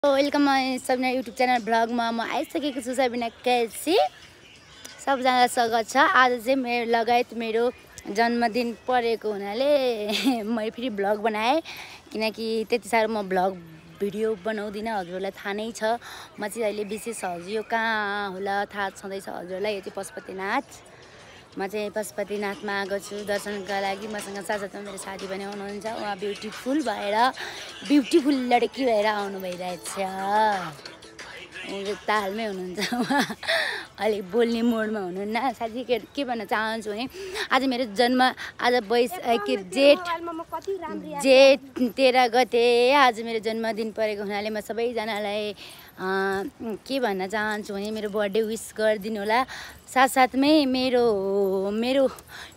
Welcome सबजना YouTube channel ब्लगमा म आइसकेको छु। सबिना कैसी सबजनालाई स्वागत छ। आज चाहिँ मेरो लगायत मेरो जन्मदिन परेको हुनाले मैले फेरि ब्लग बनाएँ, किनकि त्यति साह्रो म ब्लग भिडियो बनाउँदिनँ, हजुरहरूलाई थाहा नै छ। म चाहिँ अहिले विशेष हजुर यो कहाँ होला थाहा छँदैछ हजुरलाई, यो चाहिँ पशुपतिनाथ। म चाहिँ पशुपतिनाथमा आएको छु दर्शनका लागि। मसँग साथसाथमा मेरो साथी पनि आउनुहुन्छ, उहाँ ब्युटिफुल लडकी भएर आउनु भइरहेछ। तालमै हुनुहुन्छ उहाँ, अलिक बोल्ने मोडमा हुनुहुन्न। साथी के भन्न चाहन्छु भने आज मेरो जन्म आज जेठ 13 गते आज मेरो जन्मदिन परेको हुनाले म सबैजनालाई के भन्न चाहन्छु भने मेरो बर्थडे विस गरिदिनु होला। साथसाथमै मेरो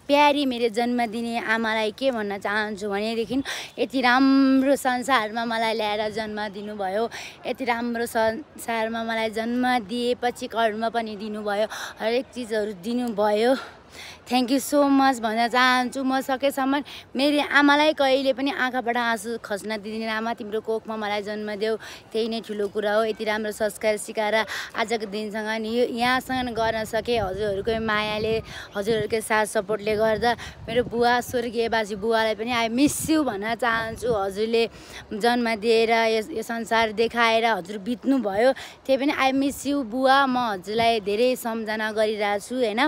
प्यारी मेरो जन्मदिने आमालाई के भन्न चाहन्छु भनेदेखि यति राम्रो संसारमा मलाई ल्याएर जन्म दिनुभयो, यति राम्रो संसारमा मलाई जन्म दिएपछि कर्म पनि दिनुभयो, हरेक चिजहरू दिनुभयो। थ्याङ्क यू सो मच भन्न चाहन्छु। म सकेसम्म मेरो आमालाई कहिले पनि आँखाबाट आँसु खस्न दिदिनँ। आमा तिम्रो कोखमा मलाई जन्म देऊ, त्यही नै ठुलो कुरा हो। यति राम्रो संस्कार सिकाएर आजको दिनसँग नि यहाँसँग गर्न सके हजुरहरूकै मायाले, हजुरहरूकै साथ सपोर्टले गर्दा। मेरो बुवा स्वर्गीयवासी बुवालाई पनि आई मिस यु भन्न चाहन्छु। हजुरले जन्म दिएर यो संसार देखाएर हजुर बित्नु भयो, त्यही पनि आई मिस यु बुवा। म हजुरलाई धेरै सम्झना गरिरहेको छु होइन,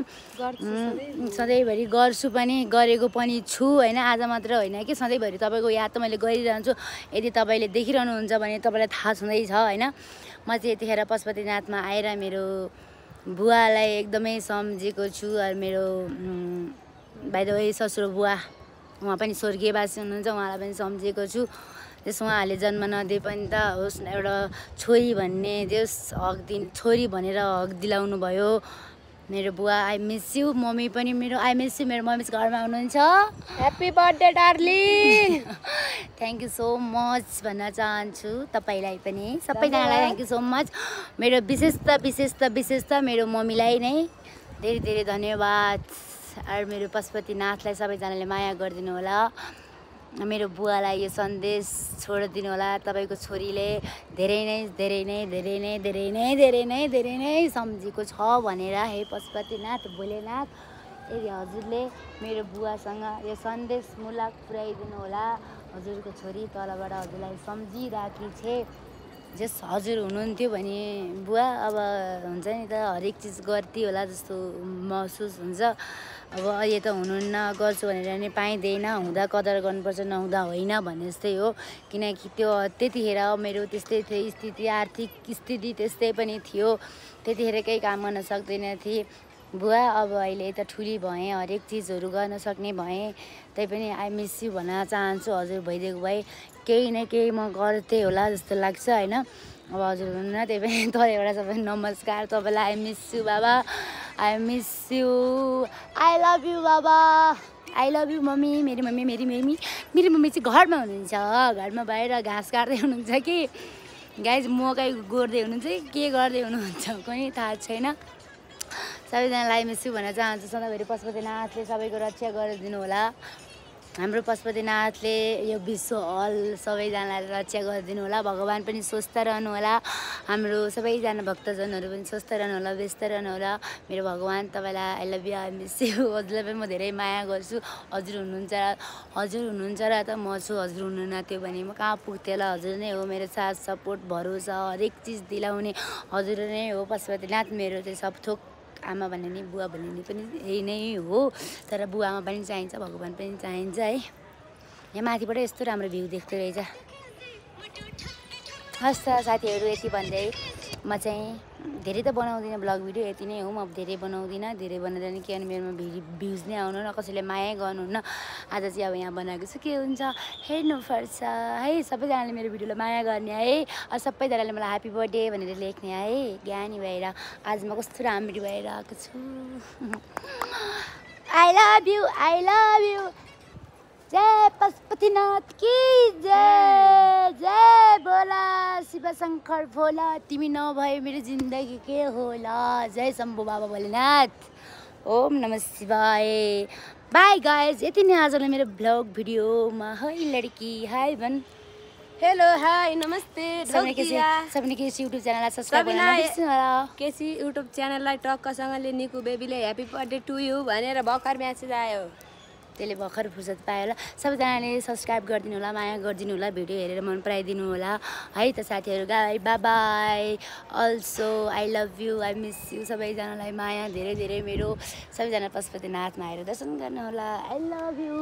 सधैँभरि गर्छु पनि, गरेको पनि छु होइन। आज मात्र होइन कि सधैँभरि तपाईँको याद त मैले गरिरहन्छु। यदि तपाईँले देखिरहनुहुन्छ भने तपाईँलाई थाहा छँदैछ होइन। म चाहिँ यतिखेर पशुपतिनाथमा आएर मेरो बुवालाई एकदमै सम्झेको छु। मेरो बाइ द वे ससुरो बुवा उहाँ पनि स्वर्गीयवासी हुनुहुन्छ, उहाँलाई पनि सम्झेको छु। त्यस उहाँहरूले जन्म नदिए पनि त होस् एउटा छोरी भन्ने देश हक छोरी भनेर हक दिलाउनु भयो मेरो बुवा। आई मिस यु मम्मी पनि मेरो आई मिस यु। मेरो मम्मी घरमा हुनुहुन्छ। Happy birthday darling. Thank you so much भन्न चाहन्छु तपाईँलाई पनि, सबैजनालाई थ्याङ्क यू सो मच। मेरो विशेष त मेरो मम्मीलाई नै धेरै धेरै धन्यवाद। अरू मेरो पशुपतिनाथलाई सबैजनाले माया गरिदिनु होला। मेरो बुवालाई यो सन्देश छोडिदिनु होला, तपाईँको छोरीले धेरै नै सम्झेको छ भनेर। हे पशुपतिनाथ भोलेनाथ, यदि हजुरले मेरो बुवासँग यो सन्देशमूलक पुर्याइदिनु होला। हजुरको छोरी तलबाट हजुरलाई सम्झिराखी छे जस हजुर हुनुहुन्थ्यो भने बुवा अब हुन्छ नि त हरेक चिज गर्थी होला जस्तो महसुस हुन्छ। अब अहिले त हुनुहुन्न, गर्छु भनेर नि पाइँदैन, हुँदा कदर गर्नुपर्छ, नहुँदा होइन भन्ने जस्तै हो। किनकि त्यो त्यतिखेर मेरो त्यस्तै थियो स्थिति, आर्थिक स्थिति त्यस्तै पनि थियो, त्यतिखेर केही काम गर्न सक्दैन थिएँ बुवा। अब अहिले त ठुली भएँ, हरेक चिजहरू गर्न सक्ने भएँ, त्यही पनि आई मिस यु भन्न चाहन्छु। हजुर भइदिएको भए केही न केही म गर्थेँ होला जस्तो लाग्छ होइन। अब हजुर हुनुहुन्न, त्यही पनि तलबाट सबै नमस्कार तपाईँलाई। आई मिस यु बाबा, I miss you, I love you बाबा, आई लभ यु मम्मी। मेरी मम्मी चाहिँ घरमा हुनुहुन्छ, घरमा बाहिर घाँस काट्दै हुनुहुन्छ कि गाइज मकै गोड्दै हुनुहुन्छ कि के गर्दै हुनुहुन्छ कुनै थाहा छैन। सबैजनालाई मिस यु भन्न चाहन्छु। सधैँभरि पशुपतिनाथले सबैको रक्षा गरिदिनु होला। हाम्रो पशुपतिनाथले यो विश्व हल सबैजनालाई रक्षा गरिदिनु होला। भगवान् पनि स्वस्थ रहनु होला, हाम्रो सबैजना भक्तजनहरू पनि स्वस्थ रहनु होला, व्यस्त रहनु होला। मेरो भगवान् तपाईँलाई I love you, I miss you. हजुरलाई पनि म धेरै माया गर्छु। हजुर हुनुहुन्छ र त म छु, हजुर हुनुहुन्न थियो भने म कहाँ पुग्थेँ होला। हजुर नै हो मेरो साथ सपोर्ट भरोसा हरेक चिज दिलाउने, हजुर नै हो पशुपतिनाथ। मेरो चाहिँ सब थोक आमा भन्ने नि बुवा भन्ने नि पनि यही नै हो, तर बुवा आमा पनि चाहिन्छ, भगवान् पनि चाहिन्छ है। यहाँ माथिबाट यस्तो राम्रो भ्यू देख्दो रहेछ। हस् त साथीहरू, यति भन्दै म चाहिँ धेरै त बनाउँदिनँ ब्लग भिडियो, यति नै हो। म धेरै बनाउँदिनँ, धेरै बनाउँदा नि के भने मेरोमा भ्युज नै आउनु न, कसैले माया गर्नुहुन्न। आज चाहिँ अब यहाँ बनाएको छु, के हुन्छ हेर्नुपर्छ है। सबैजनाले मेरो भिडियोलाई माया गर्ने है, सबैजनाले मलाई ह्याप्पी बर्थडे भनेर लेख्ने है। ज्ञानी भएर आज म कस्तो राम्ररी भएर आएको छु। I love you, I love you. जय पशुपतिनाथ की जय, जय बोला शिव शङ्कर भोला। तिमी नभए मेरो जिन्दगी के होला। जय शम्भु बाबा भोलेनाथ। ओम नमः शिवाय। बाई गाइज, यति नै आजलाई मेरो ब्लग भिडियोमा। है लडकी हाई भन्। हेलो हाई नमस्ते सबैले केसी युट्युब च्यानललाई सब्स्क्राइब गर्न नबिर्सनु होला। केसी युट्युब च्यानललाई टक्कसँगले निकु बेबीले ह्यापी बर्थडे टु यु भनेर भर्खर म्यासेज आयो। त्यसले भर्खर फुर्सद पायो होला। सबैजनाले सब्स्क्राइब गरिदिनु होला, माया गरिदिनु होला, भिडियो हेरेर मन पराइदिनु होला है त साथीहरू। By by. Also I love you, I miss you. सबैजनालाई माया धेरै धेरै मेरो। सबैजना पशुपतिनाथमा आएर दर्शन गर्नु होला। I love you.